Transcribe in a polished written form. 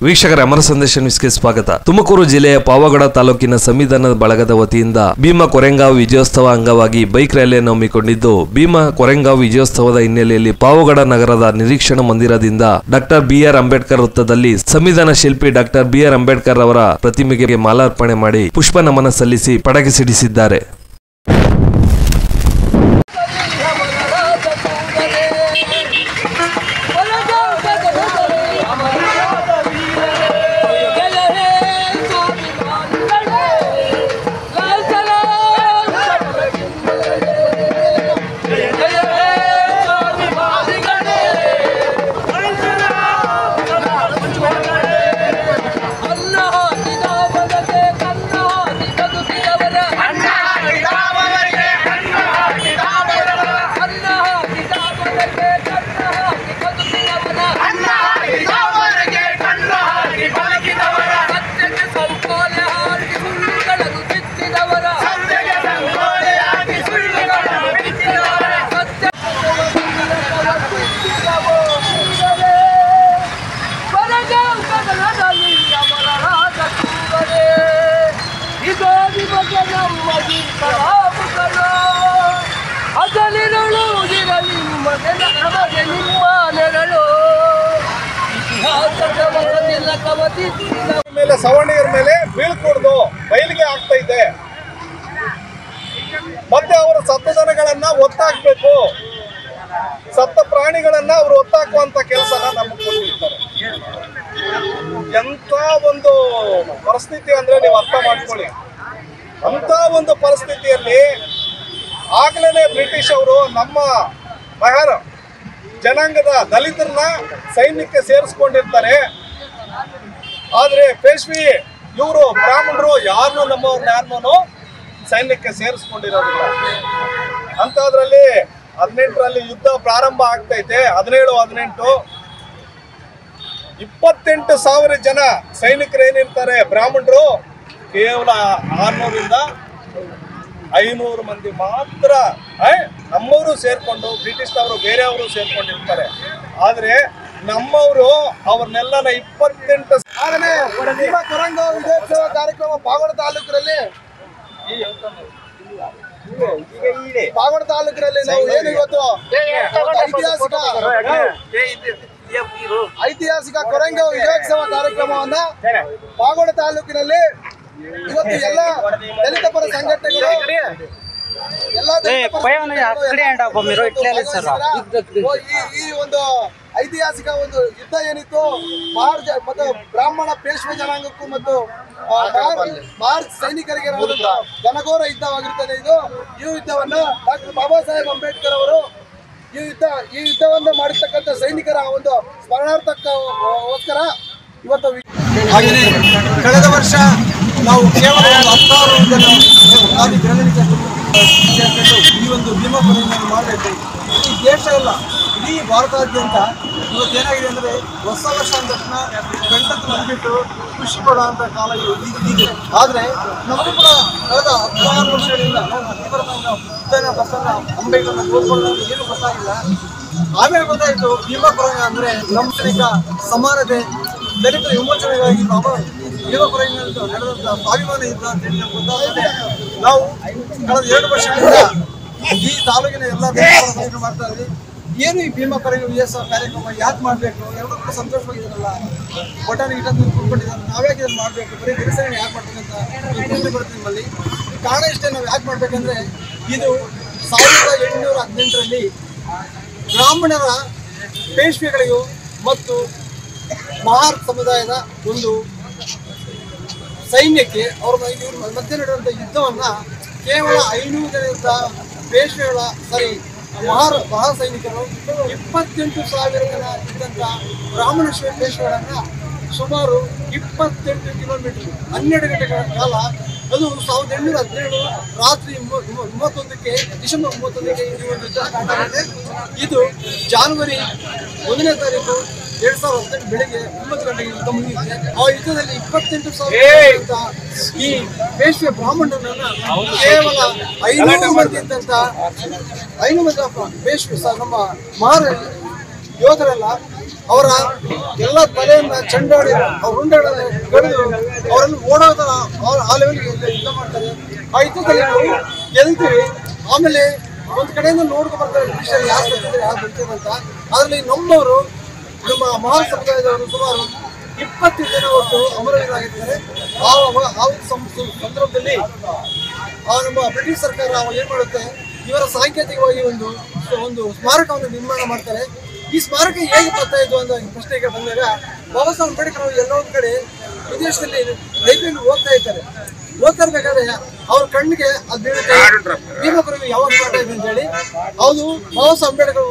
ವೀಕ್ಷಕರ ಅಮರ ಸಂದೇಶ ನ್ಯೂಸ್ಗೆ ಸ್ವಾಗತ. ತುಮಕೂರು ಜಿಲ್ಲೆಯ ಪಾವಗಡ ತಾಲೂಕಿನ ಸಂವಿಧಾನ ಬಳಗದ ವತಿಯಿಂದ ಭೀಮಾ ಕೊರೆಂಗಾವ್ ವಿಜಯೋತ್ಸವ ಅಂಗವಾಗಿ ಬೈಕ್ ರ್ಯಾಲಿಯನ್ನು ಹಮ್ಮಿಕೊಂಡಿದ್ದು, ಭೀಮಾ ಕೊರೆಂಗಾವ್ ವಿಜಯೋತ್ಸವದ ಹಿನ್ನೆಲೆಯಲ್ಲಿ ಪಾವಗಡ ನಗರದ ನಿರೀಕ್ಷಣಾ ಮಂದಿರದಿಂದ ಡಾಕ್ಟರ್ ಬಿ.ಆರ್. ಅಂಬೇಡ್ಕರ್ ವೃತ್ತದಲ್ಲಿ ಸಂವಿಧಾನ ಶಿಲ್ಪಿ ಡಾಕ್ಟರ್ ಬಿ.ಆರ್. ಅಂಬೇಡ್ಕರ್ ಅವರ ಪ್ರತಿಮೆಗೆ ಮಾಲಾರ್ಪಣೆ ಮಾಡಿ ಪುಷ್ಪ ನಮನ ಸಲ್ಲಿಸಿ ಪಟಾಕಿ ಸಿಡಿಸಿದ್ದಾರೆ. ಮೇಲೆ ಸವರ್ಣೀಯರ ಮೇಲೆ ಬೀಳ್ಕೊಡ್ದು ಬಯಲಿಗೆ ಆಗ್ತಾ ಇದೆ. ಮತ್ತೆ ಅವರು ಸತ್ತ ಜನಗಳನ್ನ ಒತ್ತಾಕ್ಬೇಕು, ಸತ್ತ ಪ್ರಾಣಿಗಳನ್ನ ಅವರು ಒತ್ತಾಕುವಂತ ಕೆಲಸನ ನಮಗೆ ಕೊಟ್ಟಿರ್ತಾರೆ. ಎಂತ ಒಂದು ಪರಿಸ್ಥಿತಿ ಅಂದ್ರೆ ನೀವು ಅರ್ಥ ಮಾಡ್ಕೊಳ್ಳಿ. ಅಂತ ಒಂದು ಪರಿಸ್ಥಿತಿಯಲ್ಲಿ ಆಗ್ಲೇ ಬ್ರಿಟಿಷ್ ಅವರು ನಮ್ಮ ಮಹಾರ ಜನಾಂಗದ ದಲಿತರನ್ನ ಸೈನ್ಯಕ್ಕೆ ಸೇರಿಸ್ಕೊಂಡಿರ್ತಾರೆ. ಆದ್ರೆ ಪೇಶ್ವಿ ಇವರು ಬ್ರಾಹ್ಮಣರು ಯಾರನ್ನೂ ಸೈನ್ಯಕ್ಕೆ ಸೇರಿಸ್ಕೊಂಡಿರೋದಿಲ್ಲ. ಅಂತದ್ರಲ್ಲಿ 18ರಲ್ಲಿ ಯುದ್ಧ ಪ್ರಾರಂಭ ಆಗ್ತೈತೆ. 17 28,000 ಜನ ಸೈನಿಕರು ಏನಿರ್ತಾರೆ ಬ್ರಾಹ್ಮಣರು, ಕೇವಲ 600ರಿಂದ 500 ಮಂದಿ ಮಾತ್ರ ನಮ್ಮವರು ಸೇರ್ಕೊಂಡು, ಬ್ರಿಟಿಷ್ನವರು ಬೇರೆಯವರು ಸೇರ್ಕೊಂಡಿರ್ತಾರೆ. ಆದ್ರೆ ನಮ್ಮವರು ಅವ್ರನ್ನೆಲ್ಲನ 28 ಭೀಮಾ ಕೊರೆಂಗಾವ್ ವಿಜಯೋತ್ಸವ ಕಾರ್ಯಕ್ರಮ ಪಾವಗಡ ತಾಲೂಕಿನಲ್ಲಿ ನಾವು ಏನು ಇವತ್ತು ಐತಿಹಾಸಿಕ ಕೊರೆಂಗಾವ್ ವಿಜಯೋತ್ಸವ ಕಾರ್ಯಕ್ರಮವನ್ನ ಪಾವಗಡ ತಾಲೂಕಿನಲ್ಲಿ ಇವತ್ತು ಎಲ್ಲ ದಲಿತ ಪರ ಸಂಘಟನೆಗಳು ಈ ಒಂದು ಐತಿಹಾಸಿಕ ಒಂದು ಯುದ್ಧ ಏನಿತ್ತು ಮತ್ತು ಬ್ರಾಹ್ಮಣ ಪೇಶ್ವೆ ಜನಾಂಗಕ್ಕೂ ಮತ್ತು ಭಾರತ ಸೈನಿಕರಿಗೆ ಘನಘೋರ ಯುದ್ಧವಾಗಿರುತ್ತದೆ. ಈ ಯುದ್ಧವನ್ನ ಡಾಕ್ಟರ್ ಬಾಬಾ ಸಾಹೇಬ್ ಅಂಬೇಡ್ಕರ್ ಅವರು ಈ ಯುದ್ಧವನ್ನು ಮಾಡಿರ್ತಕ್ಕಂಥ ಸೈನಿಕರ ಒಂದು ಸ್ಮರಣಾರ್ಥಕ್ಕೋಸ್ಕರ ಇವತ್ತು ಹಾಗೆಯೇ ಕಳೆದ ವರ್ಷ ನಾವು ಕೇವಲ 16 ಜನ ಈ ಒಂದು ಭೀಮಾ ಕೊರೆಂಗಾವ್ ಮಾಡಬೇಕು. ಈ ದೇಶ ಎಲ್ಲ ಇಡೀ ಭಾರತಾದ್ಯಂತ ಇವತ್ತೇನಾಗಿದೆ ಅಂದರೆ ಹೊಸ ವರ್ಷ ಅಂದ ತಕ್ಷಣ ಗಂಟತ್ತು ಬಂದ್ಬಿಟ್ಟು ಖುಷಿ ಪಡುವಂಥ ಕಾಲ ಇದೆ. ಆದರೆ ನಮಗೂ ಕೂಡ ಕಳೆದ 16 ವರ್ಷಗಳಿಂದ ಅಂಬೇಡ್ಕರ್ನ ಓದ್ಕೊಳ್ಳೋದು ಏನು ಗೊತ್ತಾಗಿಲ್ಲ. ಆಮೇಲೆ ಗೊತ್ತಾಯಿತು ಭೀಮಾ ಕೊರೆಂಗಾವ್ ಅಂದರೆ ನಮ್ಮ ಸೈನಿಕ ಸಮಾನತೆ, ದಲಿತರ ವಿಮೋಚನೆಗಾಗಿ ಭೀಮಾ ಕೊರೆಂಗಾವ್ ನಡೆದಂಥ ಸ್ವಾಭಿಮಾನ ಯುದ್ಧ ಅಂತ ಹೇಳಿ ನಮ್ಗೆ ಗೊತ್ತಾಗುತ್ತೆ. ನಾವು ಕಳೆದ 2 ವರ್ಷಗಳಿಂದ ಈ ತಾಲೂಕಿನ ಎಲ್ಲ ದೇಶಗಳನ್ನು ಮಾಡ್ತಾ ಇದ್ವಿ. ಏನು ಈ ಭೀಮಾ ಕೊರೆಂಗಾವ್ ವಿಜಯೋತ್ಸವ ಕಾರ್ಯಕ್ರಮ ಯಾಕೆ ಮಾಡಬೇಕು? ಎಲ್ಲರೂ ಕೂಡ ಸಂತೋಷವಾಗಿದ್ದಾರಲ್ಲ, ಬಟಾಣಿ ಇಟ್ಟದ್ದು ಕೂತ್ಕೊಂಡಿದ್ದಾರೆ, ನಾವ್ಯಾಕೆ ಇದನ್ನು ಮಾಡಬೇಕು, ಬರೀ ದಿನಸರಣೆ ಯಾಕೆ ಮಾಡ್ಬೇಕು ಅಂತ ಪ್ರಶ್ನೆ ಬರುತ್ತೆ ನಿಮ್ಮಲ್ಲಿ. ಕಾರಣ ಇಷ್ಟೇ, ನಾವು ಯಾಕೆ ಮಾಡಬೇಕಂದ್ರೆ ಇದು 1818ರಲ್ಲಿ ಬ್ರಾಹ್ಮಣರ ಪೇಶ್ವೆಗಳಿಗೂ ಮತ್ತು ಮಹಾರ್ ಸಮುದಾಯದ ಒಂದು ಸೈನ್ಯಕ್ಕೆ ಅವ್ರ ಮಧ್ಯೆ ನಡೆಯುವಂಥ ಯುದ್ಧವನ್ನು ಕೇವಲ 500 ಜನರಿಂದ ಪೇಶ್ವೆಗಳ ಮಹಾ ಸೈನಿಕರು 28,000 ಜನ ಇದ್ದಂಥ ಬ್ರಾಹ್ಮಣ ಪೇಶ್ವೆಗಳನ್ನು ಸುಮಾರು 28 ಕಿಲೋಮೀಟರ್ 12 ಗಂಟೆಗಳ ಕಾಲ, ಅದು 1817 ರಾತ್ರಿ 31ಕ್ಕೆ ಡಿಸೆಂಬರ್ 31ಕ್ಕೆ ಈ ಒಂದು ಯುದ್ಧ ಸ್ಟಾರ್ಟ್ ಆಗಿದೆ. ಇದು ಜನವರಿ 1ನೇ ತಾರೀಕು 2018 ಬೆಳಿಗ್ಗೆ 9 ಗಂಟೆಗೆ ಯುದ್ಧ ಮುಗಿದಿದೆ. ಆ ಯುದ್ಧದಲ್ಲಿ 28,000 ಈ ಪೇಶ್ವೆ ಬ್ರಾಹ್ಮಣರನ್ನ ಕೇವಲ 500 ಮಂದಿ ಇದ್ದಂತ 500 ಮಂದಿ ಪೇಶ್ವೆ ನಮ್ಮ ಮಹಾರ ಯೋಧರೆಲ್ಲ ಅವರ ಎಲ್ಲ ತಲೆಯನ್ನ ಚೆಂಡಾಡಿ ಅವ್ರ ಉಂಡೆಗಳನ್ನು ಕಡಿದು ಅವರನ್ನು ಓಡೋದ ಆ ಲೆವೆಲ್ಗೆ ಯುದ್ಧ ಮಾಡ್ತಾರೆ. ಆ ಯುದ್ಧದಲ್ಲಿ ನಾವು ಗೆಲ್ತೀವಿ. ಆಮೇಲೆ ಒಂದು ಕಡೆಯಿಂದ ನೋಡ್ಕೊಂಡು ಬರ್ತಾರೆ ಬ್ರಿಟಿಷರು ಯಾರು ಬರ್ತಿದ್ದಾರೆ ಯಾರು ಬರ್ತಾರೆ ಅಂತ. ಅದರಲ್ಲಿ ನಮ್ಮವರು ನಮ್ಮ ಮಹಾನ್ ಸಮುದಾಯದವರು ಸುಮಾರು 20 ಜನ ಒಟ್ಟು ಅಮರವೀರಾಗಿದ್ದಾರೆ. ಆ ಸಂದರ್ಭದಲ್ಲಿ ನಮ್ಮ ಬ್ರಿಟಿಷ್ ಸರ್ಕಾರ ಏನ್ ಮಾಡುತ್ತೆ, ಇವರ ಸಾಂಕೇತಿಕವಾಗಿ ಒಂದು ಸ್ಮಾರಕವನ್ನು ನಿರ್ಮಾಣ ಮಾಡ್ತಾರೆ. ಈ ಸ್ಮಾರಕ ಹೇಗೆ ಬರ್ತಾ ಇದ್ದು ಅಂತ ಪ್ರಶ್ನೆಗೆ ಬಂದಾಗ ಬಾಬಾ ಸಾಹೇಬ್ ಅಂಬೇಡ್ಕರ್ ಅವರು ಎಲ್ಲೋ ಒಂದು ಕಡೆ ವಿದೇಶದಲ್ಲಿ ಲೈಬ್ರರಿಯಲ್ಲಿ ಓದ್ತಾ ಇರ್ಬೇಕಾದ್ರೆ ಅವ್ರ ಕಣ್ಣಿಗೆ ಅದು ಬೀಳುತ್ತೆ, ಭೀಮಾ ಕೊರೆಂಗಾವ್ ಯಾವಾಗ ಮಾಡ್ತಾ ಇದೆ ಅಂತ ಹೇಳಿ. ಹೌದು, ಬಾಬಾ ಸಾಹೇಬ್ ಅಂಬೇಡ್ಕರ್